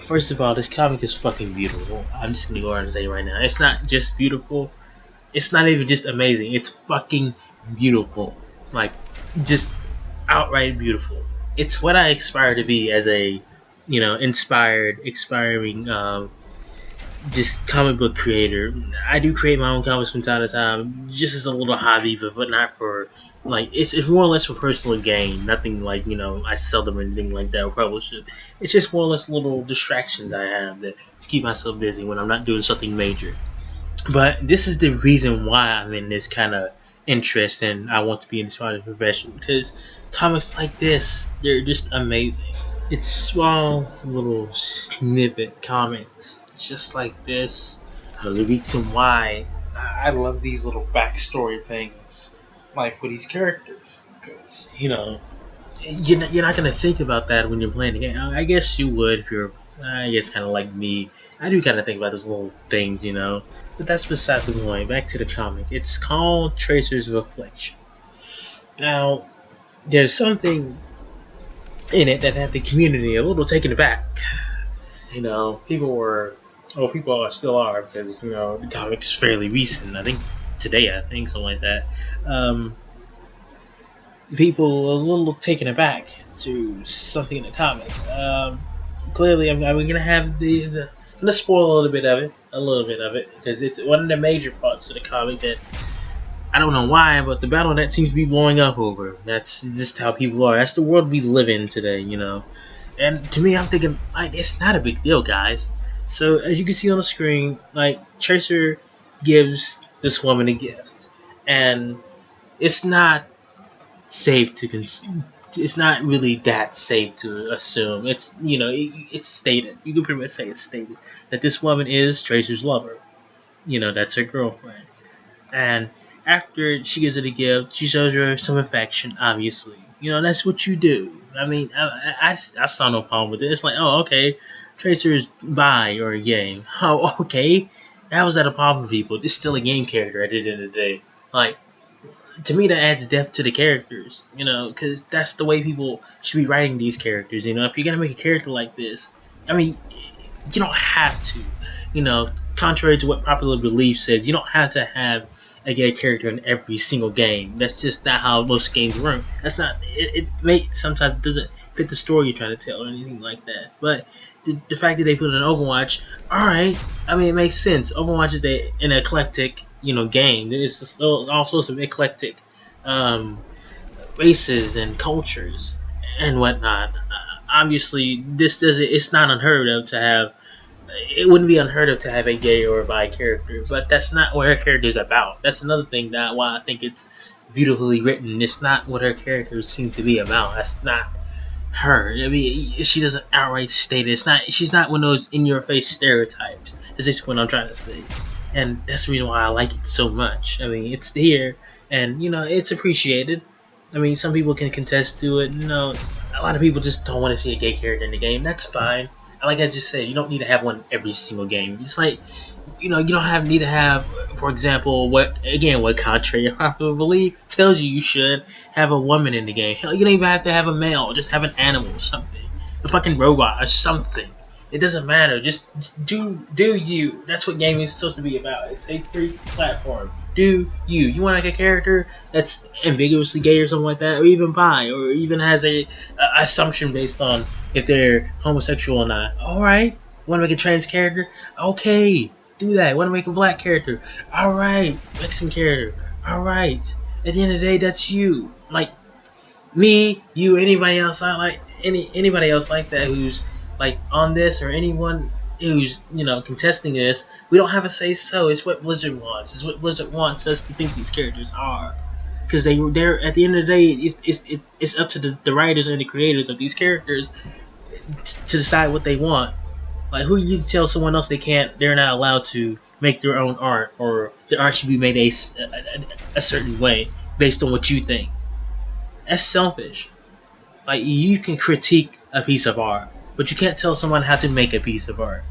First of all, this comic is fucking beautiful. I'm just gonna go ahead and say it right now. It's not just beautiful. It's not even just amazing. It's fucking beautiful. Like, just outright beautiful. It's what I aspire to be as a, inspiring, just comic book creator. I do create my own comics from time to time, just as a little hobby, but not for like it's more or less for personal gain. Nothing like I sell them or anything like that or publish it. It's just more or less little distractions I have to keep myself busy when I'm not doing something major. But this is the reason why I'm in this kind of interest and I want to be in this kind of profession because comics like this, they're just amazing. It's small little snippet comics just like this. The reason why I love these little backstory things, like for these characters, because you're not gonna think about that when you're playing the game. I guess you would if you're, I guess, kind of like me. I do kind of think about those little things, But that's beside the point. Back to the comic. It's called Tracer's Reflection. Now, there's something in it that had the community a little taken aback. People still are because the comic's fairly recent. I think today, something like that. People a little taken aback to something in the comic. Clearly, I'm gonna have I'm gonna spoil a little bit of it, because it's one of the major parts of the comic that I don't know why, but the battle net seems to be blowing up over. That's just how people are. That's the world we live in today, And to me, I'm thinking, like, it's not a big deal, guys. So as you can see on the screen, like, Tracer gives this woman a gift, and it's not safe to it's not really that safe to assume. It's it's stated. You can pretty much say it's stated that this woman is Tracer's lover. That's her girlfriend. And after she gives her the gift, she shows her some affection. Obviously, that's what you do. I mean, I saw no problem with it. It's like, oh, okay, Tracer's bi or gay. Oh, okay, how was that a problem for people? It's still a game character at the end of the day. Like, to me, that adds depth to the characters, because that's the way people should be writing these characters. If you're gonna make a character like this, I mean, you don't have to, contrary to what popular belief says, you don't have to have a gay character in every single game. That's just not how most games work. That's not. It may sometimes doesn't fit the story you're trying to tell or anything like that. But the fact that they put it in Overwatch, all right. I mean, it makes sense. Overwatch is an eclectic, game. It's all sorts of eclectic races and cultures and whatnot. Obviously, this doesn't. It's not unheard of to have. It wouldn't be unheard of to have a gay or a bi character, but that's not what her character is about. That's another thing that why I think it's beautifully written. It's not what her character seems to be about. That's not her. I mean, she doesn't outright state it. It's not. She's not one of those in-your-face stereotypes. That's just what I'm trying to say, and that's the reason why I like it so much. I mean, it's here, and it's appreciated. I mean, some people can contest to it. A lot of people just don't want to see a gay character in the game. That's fine. Like I just said, you don't need to have one every single game. It's like, you don't need to have, for example, what contrary to popular belief tells you should have a woman in the game. Hell, you don't even have to have a male. Just have an animal or something, a fucking robot or something. It doesn't matter. Just do you. That's what gaming is supposed to be about. It's a free platform. Do you. You want like a character that's ambiguously gay or something like that, or even bi, or even has a assumption based on if they're homosexual or not. All right. Want to make a trans character? Okay, do that. Want to make a black character? All right. Mexican character? All right. At the end of the day, that's you. Like me, you, anybody else like anybody else like that who's like on this, or anyone who's contesting this, we don't have a say so. It's what Blizzard wants. It's what Blizzard wants us to think these characters are, because they're at the end of the day, it's up to the writers and the creators of these characters to decide what they want. Like, who you tell someone else they're not allowed to make their own art, or the art should be made a certain way based on what you think? That's selfish. Like, you can critique a piece of art, but you can't tell someone how to make a piece of art.